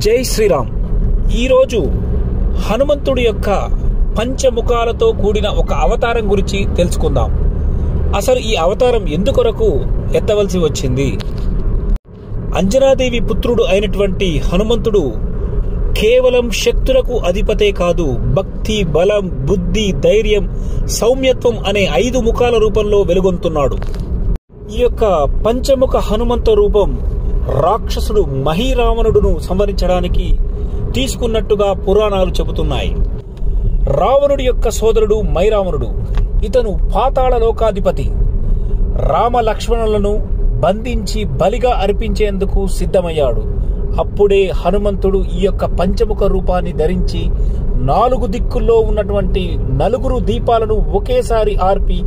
జై శ్రీరామ్. ఈరోజు హనుమంతుడి యొక్క పంచముఖాలతో కూడిన ఒక అవతారం గురించి తెలుసుకుందాం. అసలు ఈ అవతారం ఎందుకొరకు ఎత్తవలసి వచ్చింది? అంజనాదేవి పుత్రుడు అయినటువంటి హనుమంతుడు కేవలం శక్తులకు అధిపతే కాదు, భక్తి, బలం, బుద్ధి, ధైర్యం, సౌమ్యత్వం అనే 5 ముఖాల రూపంలో వెలుగొందుతున్నాడు. ఈ యొక్క పంచముఖ హనుమంత రూపం రాక్షసుడు మహీరావణుడును సంహరించడానికి తీసుకున్నట్టుగా పురాణాలు చెబుతున్నాయి. రావణుడి యొక్క సోదరుడు మైరావణుడు. ఇతను పాతాళ లోకాధిపతి. రామ లక్ష్మణులను బంధించి బలిగా అర్పించేందుకు సిద్ధమయ్యాడు. అప్పుడే హనుమంతుడు ఈ యొక్క పంచముఖ రూపాన్ని ధరించి 4 దిక్కుల్లో ఉన్నటువంటి 4 దీపాలను ఒకేసారి ఆర్పి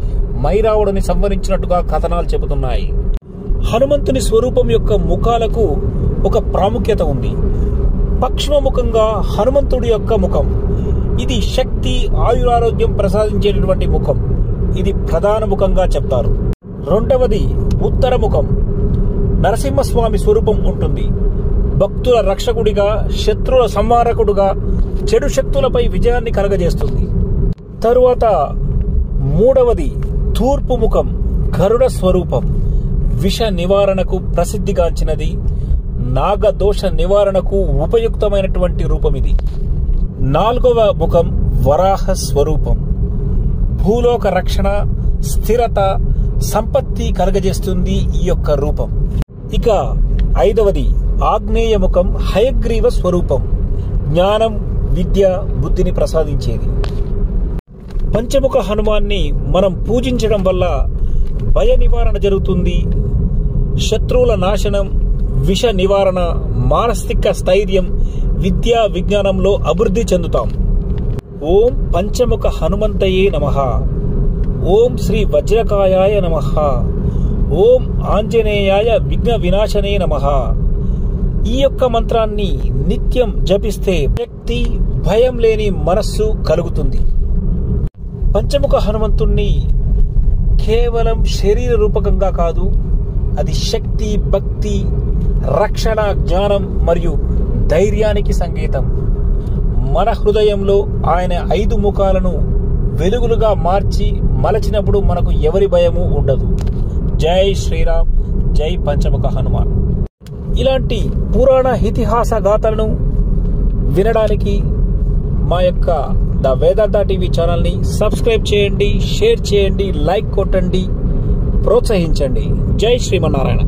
మైరావణుని సంహరించినట్టుగా కథనాలు చెబుతున్నాయి. హనుమంతుని స్వరూపం యొక్క ముఖాలకు ఒక ప్రాముఖ్యత ఉంది. పశ్చిమముఖంగా హనుమంతుడి యొక్క ముఖం, ఇది శక్తి, ఆయురారోగ్యం ప్రసాదించేటటువంటి ముఖం. ఇది ప్రధాన ముఖంగా చెప్తారు. రెండవది ఉత్తర ముఖం. నరసింహస్వామి స్వరూపం ఉంటుంది. భక్తుల రక్షకుడిగా, శత్రుల సంహారకుడుగా, చెడు శక్తులపై విజయాన్ని కలగజేస్తుంది. తరువాత మూడవది తూర్పు ముఖం. గరుడ స్వరూపం. విష నివారణకు ప్రసిద్ధిగాంచినది. నాగదోష నివారణకు ఉపయుక్తమైనటువంటి రూపం ఇది. 4వ ముఖం వరాహ స్వరూపం. భూలోక రక్షణ, స్థిరత, సంపత్తి కలగజేస్తుంది ఈ యొక్క రూపం. ఇక 5వది ఆగ్నేయ ముఖం. హయగ్రీవ స్వరూపం. జ్ఞానం, విద్య, బుద్ధిని ప్రసాదించేది. పంచముఖ హనుమాన్ని మనం పూజించడం వల్ల భయ నివారణ జరుగుతుంది. శత్రువుల నాశనం, విష నివారణ, మానసిక స్థైర్యం, విద్యా విజ్ఞానంలో అభివృద్ధి చెందుతాం. ఓం పంచముఖ హనుమంతయే నమః. ఓం శ్రీ వజ్రకాయాయ నమః. ఓం ఆంజనేయాయ విఘ్న వినాశనే నమః. ఈ యొక్క మంత్రాన్ని నిత్యం జపిస్తే శక్తి, భయం లేని మనస్సు కలుగుతుంది. పంచముఖ హనుమంతుణ్ణి కేవలం శరీర రూపకంగా కాదు, అది శక్తి, భక్తి, రక్షణ, జ్ఞానం మరియు ధైర్యానికి సంకేతం. మన హృదయంలో ఆయన 5 ముఖాలను వెలుగులుగా మార్చి మలచినప్పుడు మనకు ఎవరి భయము ఉండదు. జై శ్రీరామ్. జై పంచముఖ హనుమాన్. ఇలాంటి పురాణ ఇతిహాస గాథలను వినడానికి మా యొక్క ద వేదాంత టీవీ ఛానల్ని సబ్స్క్రైబ్ చేయండి, షేర్ చేయండి, లైక్ కొట్టండి, ప్రోత్సహించండి. జై శ్రీమన్నారాయణ.